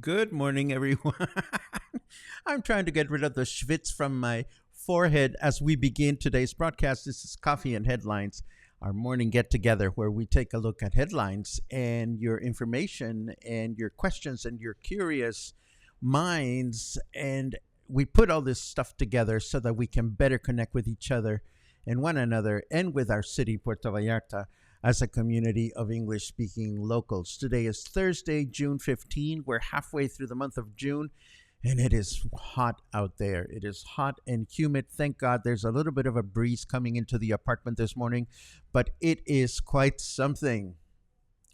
Good morning, everyone. I'm trying to get rid of the schwitz from my forehead as we begin today's broadcast. This is Coffee and Headlines, our morning get together where we take a look at headlines and your information and your questions and your curious minds. And we put all this stuff together so that we can better connect with each other and one another and with our city, Puerto Vallarta, as a community of English-speaking locals. Today is Thursday, June 15. We're halfway through the month of June, and it is hot out there. It is hot and humid. Thank God there's a little bit of a breeze coming into the apartment this morning, but it is quite something.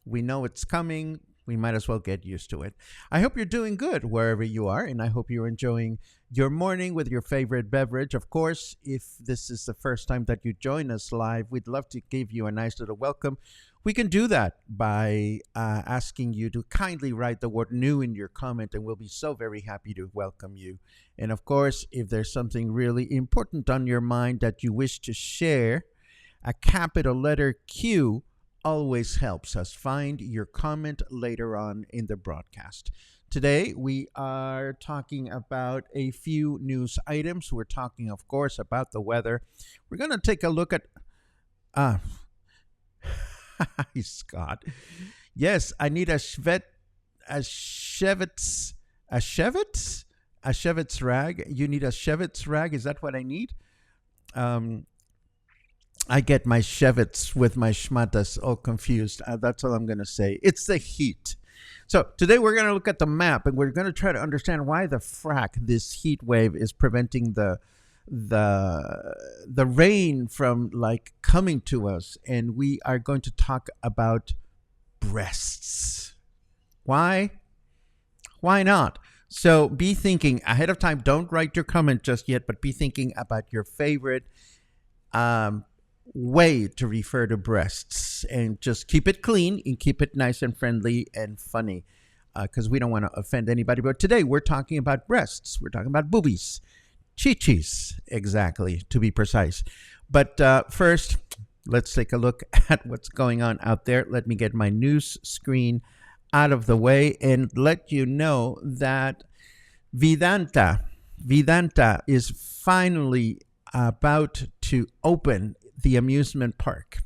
We know it's coming. We might as well get used to it. I hope you're doing good wherever you are, and I hope you're enjoying your morning with your favorite beverage. Of course, if this is the first time that you join us live, we'd love to give you a nice little welcome. We can do that by asking you to kindly write the word new in your comment, and we'll be so very happy to welcome you. And of course, if there's something really important on your mind that you wish to share, a capital letter Q always helps us find your comment later on in the broadcast. Today, we are talking about a few news items. We're talking, of course, about the weather. We're going to take a look at... Hi, Scott. Yes, I need a Shevitz rag. You need a Shevitz rag? Is that what I need? I get my Shevitz with my schmatas all confused. That's all I'm going to say. It's the heat. So today we're going to look at the map, and we're going to try to understand why the frack this heat wave is preventing the rain from coming to us. And we are going to talk about breasts. Why? Why not? So be thinking ahead of time. Don't write your comment just yet, but be thinking about your favorite way to refer to breasts, and just keep it clean and keep it nice and friendly and funny, because we don't want to offend anybody. But today we're talking about breasts. We're talking about boobies, chichis, exactly, to be precise. But first, let's take a look at what's going on out there. Let me get my news screen out of the way and let you know that Vidanta is finally about to open the amusement park.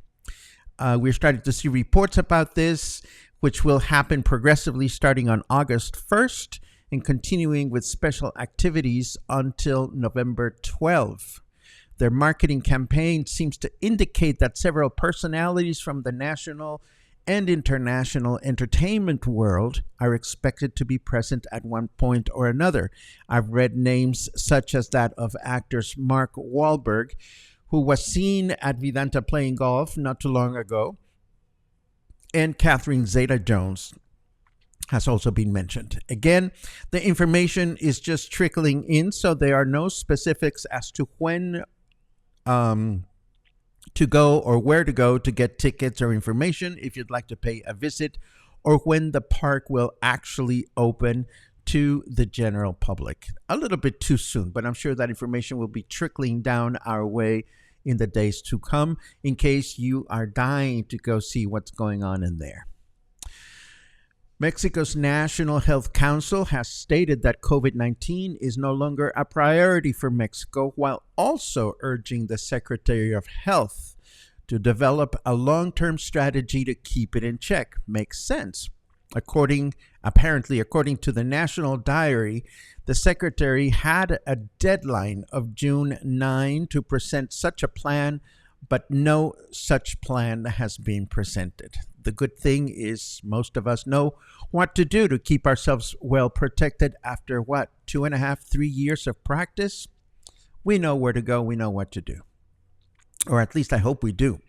We're starting to see reports about this, which will happen progressively starting on August 1st and continuing with special activities until November 12th. Their marketing campaign seems to indicate that several personalities from the national and international entertainment world are expected to be present at one point or another. I've read names such as that of actors Mark Wahlberg, who was seen at Vidanta playing golf not too long ago, and Catherine Zeta-Jones has also been mentioned. Again, the information is just trickling in, so there are no specifics as to when to go or where to go to get tickets or information if you'd like to pay a visit, or when the park will actually open to the general public. A little bit too soon, but I'm sure that information will be trickling down our way in the days to come in case you are dying to go see what's going on in there. Mexico's National Health Council has stated that COVID-19 is no longer a priority for Mexico, while also urging the Secretary of Health to develop a long-term strategy to keep it in check. Makes sense. Apparently, according to the National Diary, the Secretary had a deadline of June 9 to present such a plan, but no such plan has been presented. The good thing is most of us know what to do to keep ourselves well protected after 2.5, 3 years of practice? We know where to go. We know what to do. Or at least I hope we do.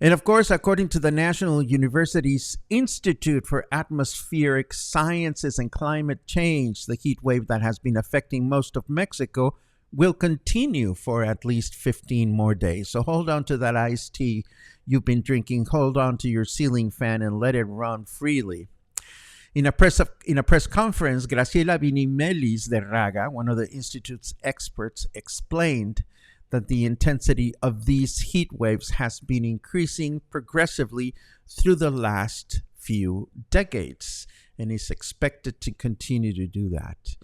And of course, according to the National University's Institute for Atmospheric Sciences and Climate Change, the heat wave that has been affecting most of Mexico will continue for at least 15 more days. So hold on to that iced tea you've been drinking, hold on to your ceiling fan, and let it run freely. In a press conference, Graciela Vinimelis de Raga, one of the Institute's experts, explained that the intensity of these heat waves has been increasing progressively through the last few decades and is expected to continue to do that.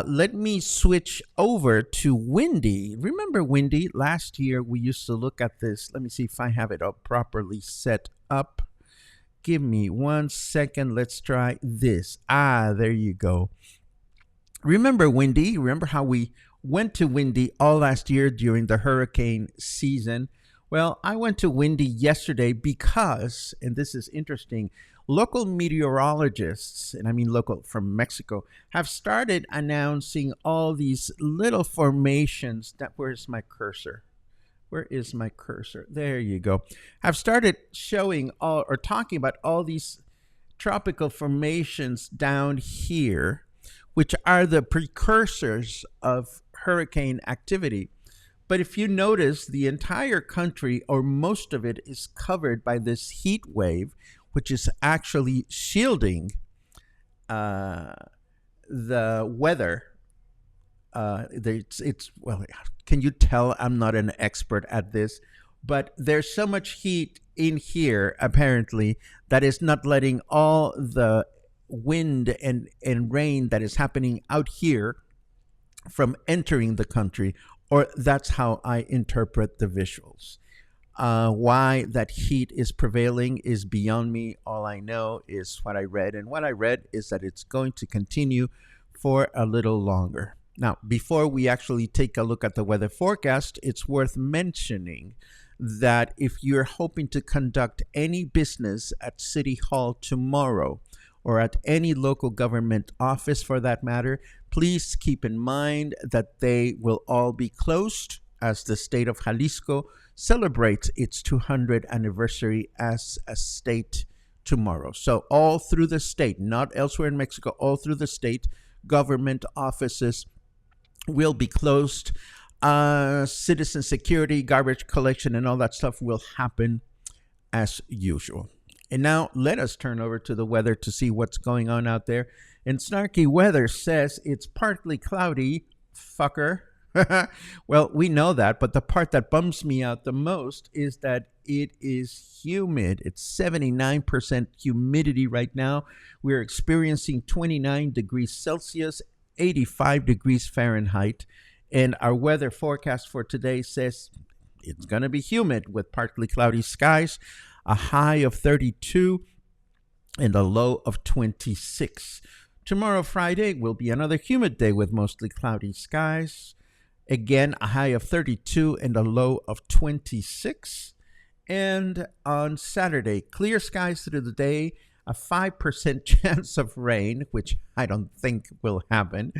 Let me switch over to windy. Remember windy? Last year we used to look at this. Let me see if I have it up properly set up. Give me 1 second. Let's try this. There you go. Remember windy? Remember how we went to windy all last year during the hurricane season? Well, I went to windy yesterday because, and this is interesting, local meteorologists, and I mean local from Mexico, have started announcing all these little formations where's my cursor? Where is my cursor? There you go. Have started showing talking about all these tropical formations down here, which are the precursors of hurricane activity. But if you notice, the entire country, or most of it, is covered by this heat wave, which is actually shielding the weather. Well, can you tell I'm not an expert at this? But there's so much heat in here, apparently, that is not letting all the wind and rain that is happening out here from entering the country, or that's how I interpret the visuals. Why that heat is prevailing is beyond me. All I know is what I read, and what I read is that it's going to continue for a little longer. Now, before we actually take a look at the weather forecast, it's worth mentioning that if you're hoping to conduct any business at City Hall tomorrow, or at any local government office for that matter, please keep in mind that they will all be closed as the state of Jalisco celebrates its 200th anniversary as a state tomorrow. So all through the state, not elsewhere in Mexico, all through the state, government offices will be closed. Citizen security, garbage collection, and all that stuff will happen as usual. And now let us turn over to the weather to see what's going on out there. And Snarky Weather says it's partly cloudy, fucker. Well, we know that, but the part that bums me out the most is that it is humid. It's 79% humidity right now. We're experiencing 29 degrees Celsius, 85 degrees Fahrenheit. And our weather forecast for today says it's going to be humid with partly cloudy skies, a high of 32 and a low of 26. Tomorrow, Friday, will be another humid day with mostly cloudy skies. Again, a high of 32 and a low of 26. And on Saturday, clear skies through the day, a 5% chance of rain, which I don't think will happen.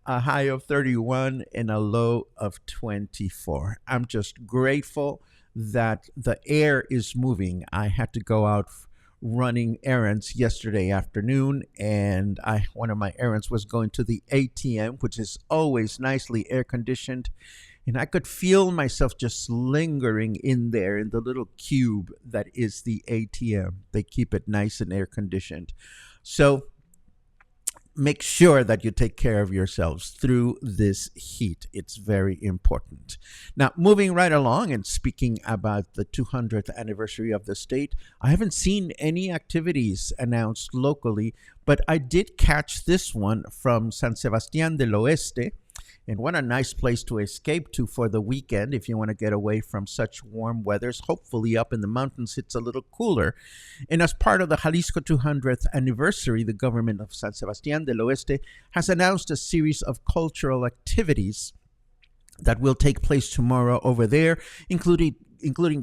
A high of 31 and a low of 24. I'm just grateful that the air is moving. I had to go out running errands yesterday afternoon, and one of my errands was going to the ATM, which is always nicely air conditioned. And I could feel myself just lingering in there in the little cube that is the ATM. They keep it nice and air conditioned. So make sure that you take care of yourselves through this heat. It's very important. Now, moving right along and speaking about the 200th anniversary of the state, I haven't seen any activities announced locally, but I did catch this one from San Sebastián del Oeste. And what a nice place to escape to for the weekend if you want to get away from such warm weathers. Hopefully up in the mountains it's a little cooler. And as part of the Jalisco 200th anniversary, the government of San Sebastián del Oeste has announced a series of cultural activities that will take place tomorrow over there, including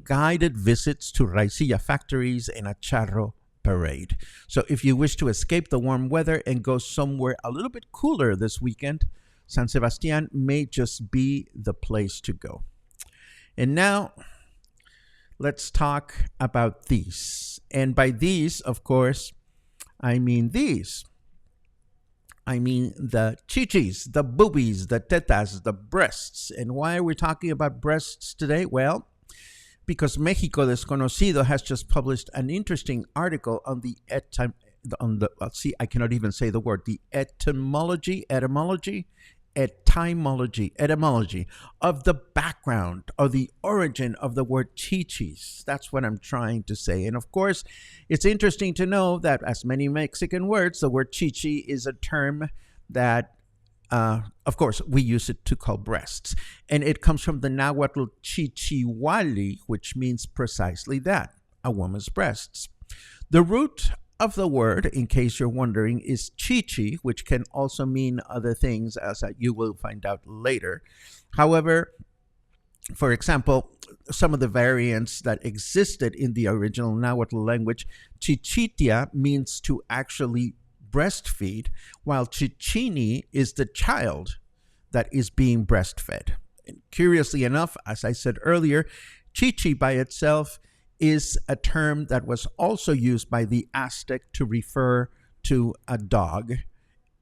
guided visits to raicilla factories and a charro parade. So if you wish to escape the warm weather and go somewhere a little bit cooler this weekend, San Sebastián may just be the place to go. And now, let's talk about these. And by these, of course, I mean these. I mean the chichis, the boobies, the tetas, the breasts. And why are we talking about breasts today? Well, because Mexico Desconocido has just published an interesting article on the I cannot even say the word, the etymology of the background or the origin of the word chichis. That's what I'm trying to say. And of course, it's interesting to know that as many Mexican words, the word chichi is a term that, of course, we use it to call breasts. And it comes from the Nahuatl chichihuali, which means precisely that, a woman's breasts. The root of the word, in case you're wondering, is chichi, which can also mean other things, as you will find out later. However, for example, some of the variants that existed in the original Nahuatl language, chichitia means to actually breastfeed, while chichini is the child that is being breastfed. And curiously enough, as I said earlier, chichi by itself is a term that was also used by the Aztec to refer to a dog,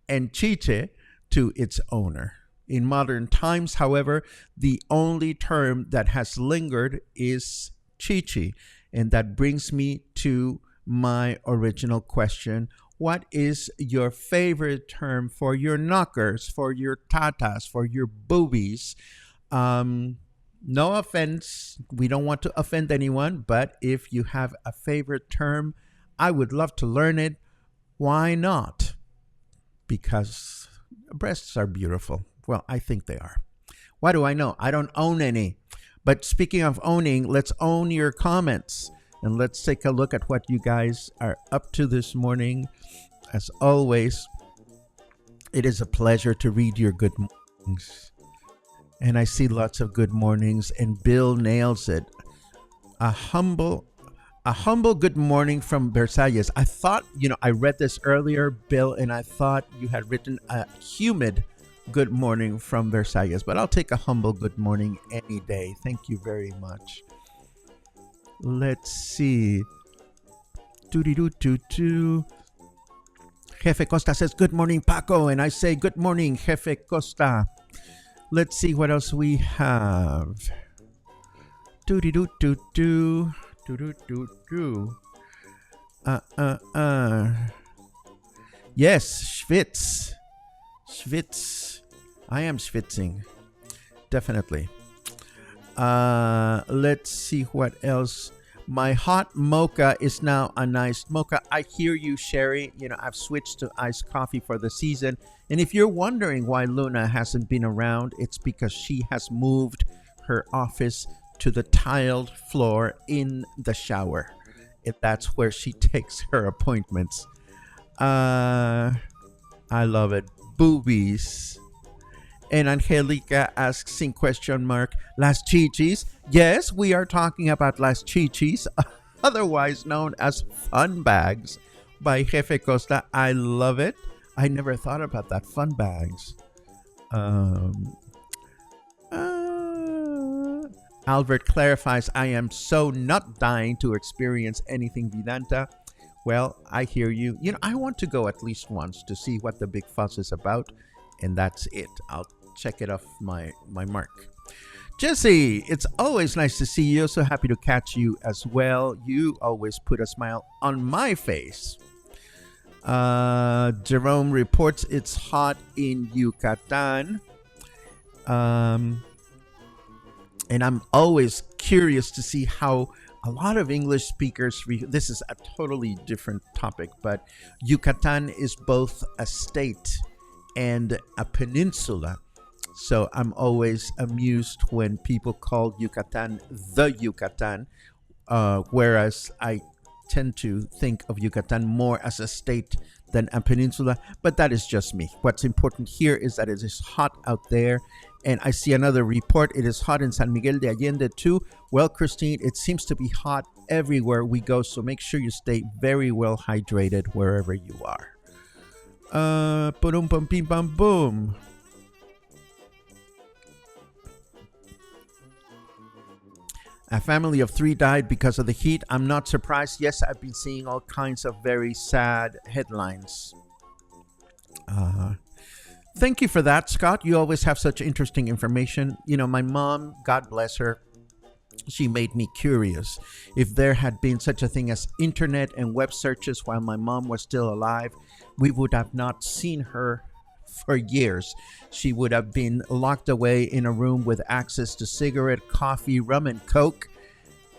and chiche to its owner. In modern times, however, the only term that has lingered is chichi, and that brings me to my original question. What is your favorite term for your knockers, for your tatas, for your boobies? No offense, we don't want to offend anyone, but if you have a favorite term, I would love to learn it. Why not? Because breasts are beautiful. Well, I think they are. Why do I know? I don't own any. But speaking of owning, let's own your comments. And let's take a look at what you guys are up to this morning. As always, it is a pleasure to read your good mornings. And I see lots of good mornings, and Bill nails it. A humble good morning from Versalles. I thought, I read this earlier, Bill, and I thought you had written a humid good morning from Versalles, but I'll take a humble good morning any day. Thank you very much. Let's see. Doo-dee-doo-doo-doo. Jefe Costa says, good morning, Paco. And I say, good morning, Jefe Costa. Let's see what else we have. Doo-dee-doo-doo-doo. Doo-doo-doo-doo. Yes, schwitz. Schwitz. I am schwitzing. Definitely. Let's see what else. My hot mocha is now a nice mocha. I hear you, Sherry. I've switched to iced coffee for the season. And if you're wondering why Luna hasn't been around, it's because she has moved her office to the tiled floor in the shower. That's where she takes her appointments. I love it. Boobies. And Angelica asks in question mark, Las Chichis? Yes, we are talking about Las Chichis, otherwise known as fun bags by Jefe Costa. I love it. I never thought about that. Fun bags. Albert clarifies, I am so not dying to experience anything Vidanta. Well, I hear you. I want to go at least once to see what the big fuss is about, and that's it. I'll check it off my mark. Jesse, it's always nice to see you. So happy to catch you as well. You always put a smile on my face. Jerome reports it's hot in Yucatan. And I'm always curious to see how a lot of English speakers, this is a totally different topic, but Yucatan is both a state and a peninsula. So I'm always amused when people call Yucatan the Yucatan, whereas I tend to think of Yucatan more as a state than a peninsula, but that is just me. What's important here is that it is hot out there. And I see another report. It is hot in San Miguel de Allende too. Well, Christine, it seems to be hot everywhere we go. So make sure you stay very well hydrated wherever you are. Boom, bum, bim, bum, boom. A family of 3 died because of the heat. I'm not surprised. Yes, I've been seeing all kinds of very sad headlines. Thank you for that, Scott. You always have such interesting information. You know, my mom, God bless her, she made me curious. If there had been such a thing as internet and web searches while my mom was still alive, we would have not seen her for years. She would have been locked away in a room with access to cigarette, coffee, rum and coke,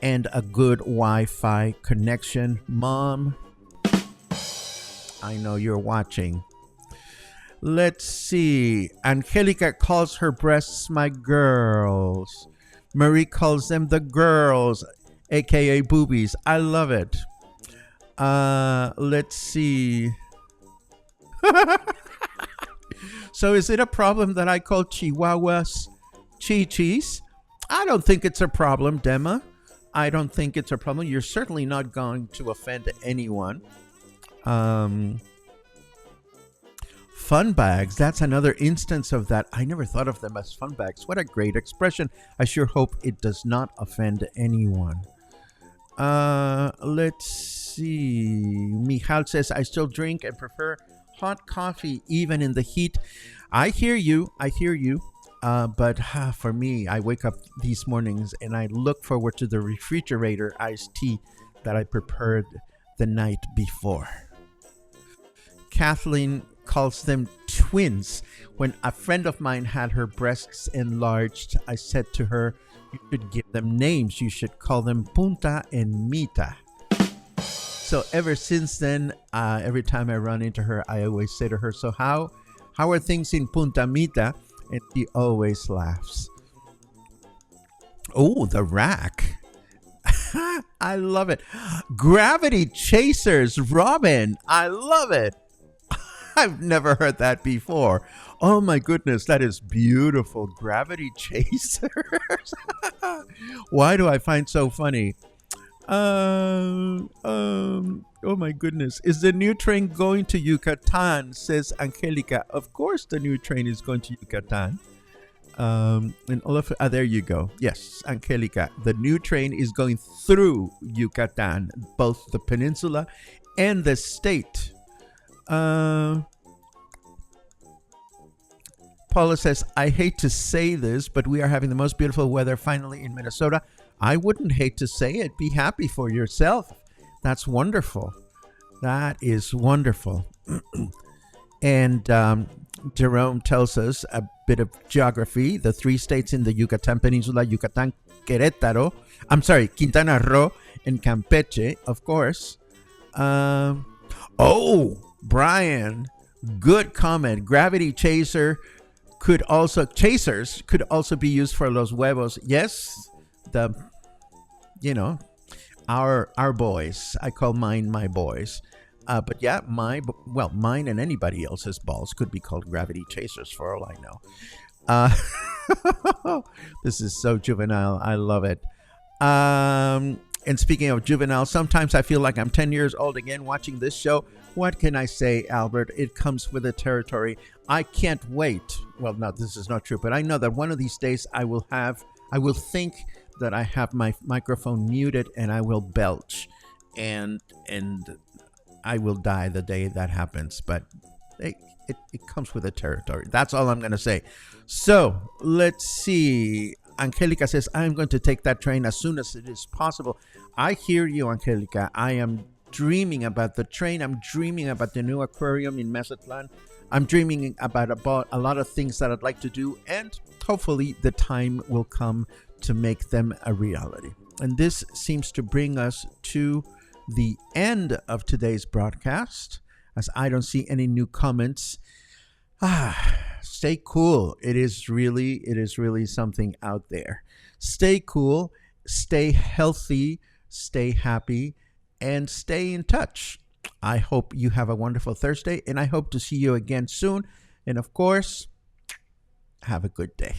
and a good Wi-Fi connection. Mom, I know you're watching. Let's see. Angelica calls her breasts my girls. Marie calls them the girls, aka boobies. I love it. Let's see. So is it a problem that I call chihuahuas chichis? I don't think it's a problem, Dema. I don't think it's a problem. You're certainly not going to offend anyone. Fun bags. That's another instance of that. I never thought of them as fun bags. What a great expression. I sure hope it does not offend anyone. Let's see. Michal says, I still drink and prefer hot coffee even in the heat. I hear you. But for me, I wake up these mornings and I look forward to the refrigerator iced tea that I prepared the night before. Kathleen calls them twins. When a friend of mine had her breasts enlarged, I said to her, you should give them names. You should call them Punta and Mita. So ever since then, every time I run into her, I always say to her, so how are things in Punta Mita? And she always laughs. Oh, the rack. I love it. Gravity chasers, Robin. I love it. I've never heard that before. Oh my goodness, that is beautiful. Gravity chasers. Why do I find so funny? Oh my goodness. Is the new train going to Yucatan? Says Angelica. Of course the new train is going to Yucatan. And all of there you go. Yes, Angelica. The new train is going through Yucatan, both the peninsula and the state. Paula says, I hate to say this, but we are having the most beautiful weather finally in Minnesota. I wouldn't hate to say it. Be happy for yourself. That's wonderful. That is wonderful. And Jerome tells us a bit of geography. The 3 states in the Yucatan Peninsula, Yucatan, Quintana Roo, and Campeche, of course. Brian, good comment. Gravity chasers could also be used for los huevos. Yes, our boys. I call mine my boys. But yeah, mine and anybody else's balls could be called gravity chasers for all I know. This is so juvenile. I love it. And speaking of juvenile, sometimes I feel like I'm 10 years old again watching this show. What can I say, Albert? It comes with the territory. I can't wait. Well, no, this is not true, but I know that one of these days I will think that I have my microphone muted and I will belch and I will die the day that happens. But It comes with the territory. That's all I'm going to say. So let's see. Angelica says, I'm going to take that train as soon as it is possible. I hear you, Angelica. I am dreaming about the train. I'm dreaming about the new aquarium in Mazatlan. I'm dreaming about a lot of things that I'd like to do. And hopefully the time will come to make them a reality. And this seems to bring us to the end of today's broadcast, as I don't see any new comments. Stay cool. It is really something out there. Stay cool, stay healthy, stay happy, and stay in touch. I hope you have a wonderful Thursday, and I hope to see you again soon. And of course, have a good day.